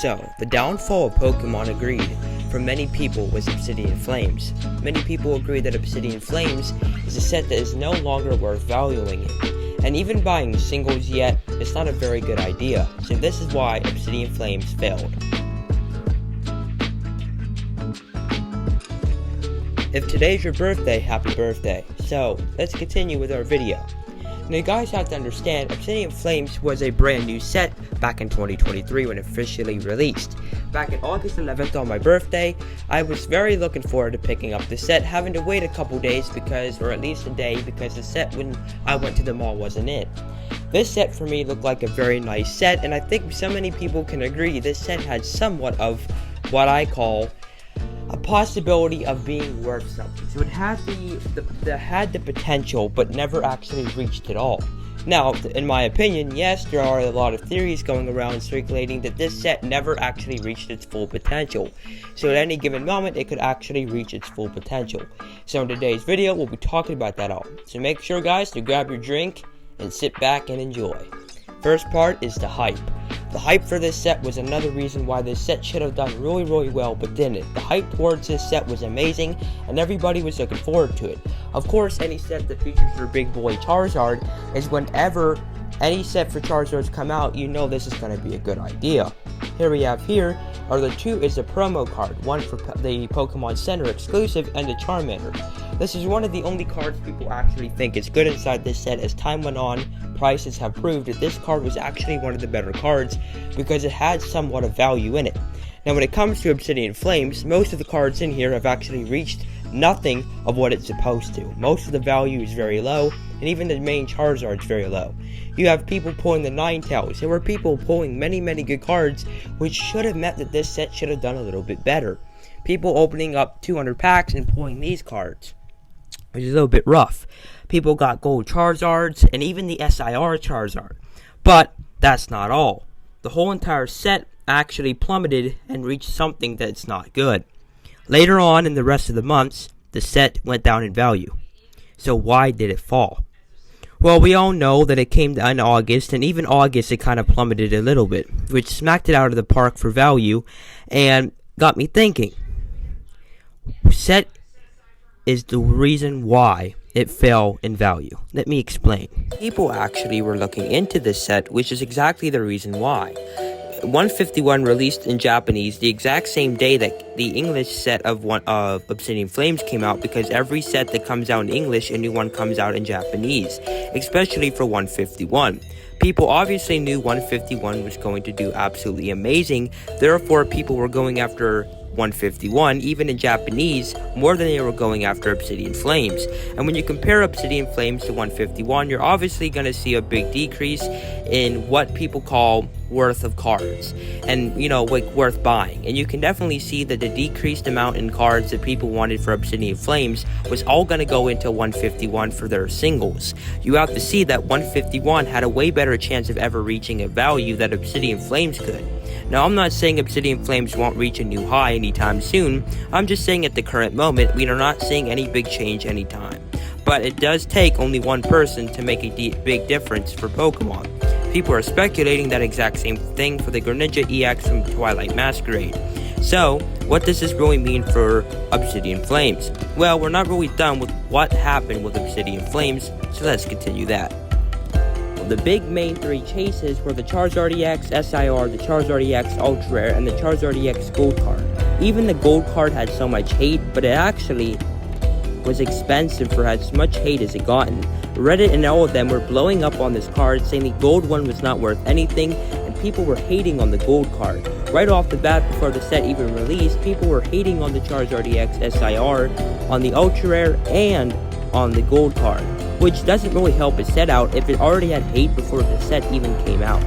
So, the downfall of Pokemon agreed from many people was Obsidian Flames. Many people agree that Obsidian Flames is a set that is no longer worth valuing it, and even buying singles yet is not a very good idea, so this is why Obsidian Flames failed. If today's your birthday, happy birthday. So, let's continue with our video. Now you guys have to understand, Obsidian Flames was a brand new set back in 2023 when officially released. Back in August 11th on my birthday, I was very looking forward to picking up the set, having to wait a couple days or at least a day, because the set when I went to the mall wasn't in. This set for me looked like a very nice set, and I think so many people can agree this set had somewhat of what I call a possibility of being worth something. So it had the potential, but never actually reached it all. Now, in my opinion, yes, there are a lot of theories going around circulating that this set never actually reached its full potential. So at any given moment, it could actually reach its full potential. So in today's video, we'll be talking about that all. So make sure, guys, to grab your drink and sit back and enjoy. First part is the hype. The hype for this set was another reason why this set should have done really well, but didn't. The hype towards this set was amazing, and everybody was looking forward to it. Of course, any set that features your big boy Charizard is whenever any set for Charizards come out, you know this is going to be a good idea. Here we have are the two is a promo card, one for the Pokemon Center exclusive and the Charmander. This is one of the only cards people actually think is good inside this set. As time went on, prices have proved that this card was actually one of the better cards because it had somewhat of value in it. Now when it comes to Obsidian Flames, most of the cards in here have actually reached nothing of what it's supposed to. Most of the value is very low, and even the main Charizard is very low. You have people pulling the Ninetales. There were people pulling many good cards, which should have meant that this set should have done a little bit better. People opening up 200 packs and pulling these cards, which is a little bit rough. People got gold Charizards, and even the SIR Charizard. But that's not all. The whole entire set actually plummeted and reached something that's not good. Later on in the rest of the months, the set went down in value. So why did it fall? Well, we all know that it came in August, and even August it kind of plummeted a little bit, which smacked it out of the park for value, and got me thinking. Set is the reason why it fell in value. Let me explain. People actually were looking into this set, which is exactly the reason why. 151 released in Japanese the exact same day that the English set of Obsidian Flames came out, because every set that comes out in English, a new one comes out in Japanese, especially for 151. People obviously knew 151 was going to do absolutely amazing, therefore people were going after 151, even in Japanese, more than they were going after Obsidian Flames. And when you compare Obsidian Flames to 151, you're obviously going to see a big decrease in what people call worth of cards, and like worth buying. And you can definitely see that the decreased amount in cards that people wanted for Obsidian Flames was all going to go into 151 for their singles. You have to see that 151 had a way better chance of ever reaching a value that Obsidian Flames could. Now, I'm not saying Obsidian Flames won't reach a new high anytime soon. I'm just saying at the current moment, we are not seeing any big change anytime. But it does take only one person to make a big difference for Pokemon. People are speculating that exact same thing for the Greninja EX from Twilight Masquerade. So, what does this really mean for Obsidian Flames? Well, we're not really done with what happened with Obsidian Flames, so let's continue that. The big main three chases were the Charizard EX SIR, the Charizard EX Ultra Rare, and the Charizard EX Gold card. Even the Gold card had so much hate, but it actually was expensive for as much hate as it gotten. Reddit and all of them were blowing up on this card, saying the Gold one was not worth anything, and people were hating on the Gold card. Right off the bat, before the set even released, people were hating on the Charizard EX SIR, on the Ultra Rare, and on the Gold card, which doesn't really help a set out if it already had hate before the set even came out.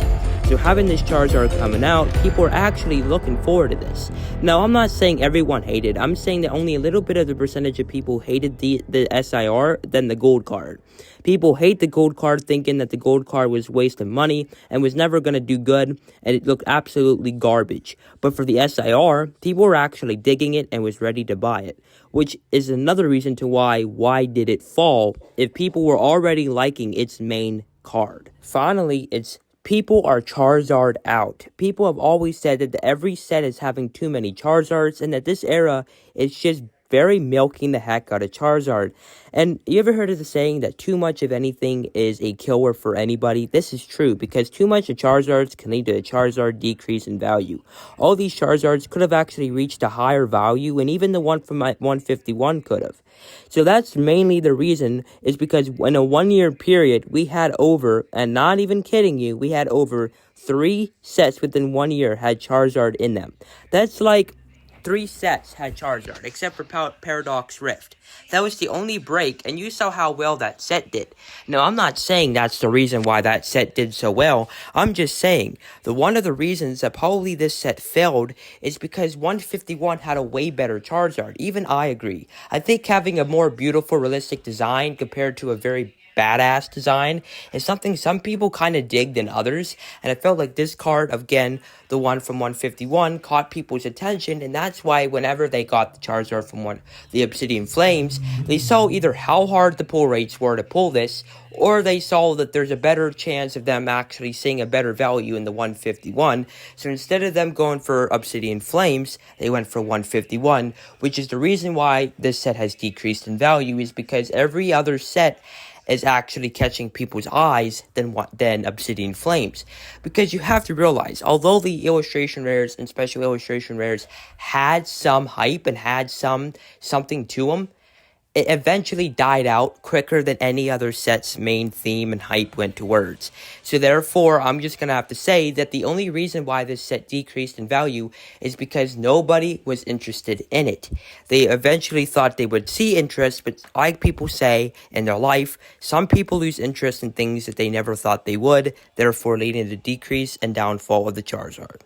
So having this Charizard coming out, people are actually looking forward to this. Now, I'm not saying everyone hated. I'm saying that only a little bit of the percentage of people hated the SIR than the Gold card. People hate the Gold card, thinking that the Gold card was a waste of money and was never going to do good, and it looked absolutely garbage. But for the SIR, people were actually digging it and was ready to buy it, which is another reason to why did it fall if people were already liking its main card. Finally, it's people are Charizard out. People have always said that every set is having too many Charizards and that this era is just very milking the heck out of Charizard. And you ever heard of the saying that too much of anything is a killer for anybody? This is true because too much of Charizards can lead to a Charizard decrease in value. All these Charizards could have actually reached a higher value, and even the one from 151 could have. So that's mainly the reason, is because in a 1 year period, we had over, and not even kidding you, we had over 3 sets within 1 year had Charizard in them. That's like 3 sets had Charizard, except for Paradox Rift. That was the only break, and you saw how well that set did. Now, I'm not saying that's the reason why that set did so well. I'm just saying that one of the reasons that probably this set failed is because 151 had a way better Charizard. Even I agree. I think having a more beautiful, realistic design compared to a very badass design is something some people kind of dig than others, and I felt like this card, again, the one from 151, caught people's attention, and that's why whenever they got the Charizard from the Obsidian Flames, they saw either how hard the pull rates were to pull this, or they saw that there's a better chance of them actually seeing a better value in the 151, so instead of them going for Obsidian Flames, they went for 151, which is the reason why this set has decreased in value, is because every other set is actually catching people's eyes than Obsidian Flames. Because you have to realize, although the illustration rares and special illustration rares had some hype and had something to them, it eventually died out quicker than any other set's main theme and hype went towards. So therefore, I'm just going to have to say that the only reason why this set decreased in value is because nobody was interested in it. They eventually thought they would see interest, but like people say in their life, some people lose interest in things that they never thought they would, therefore leading to decrease and downfall of the Charizard.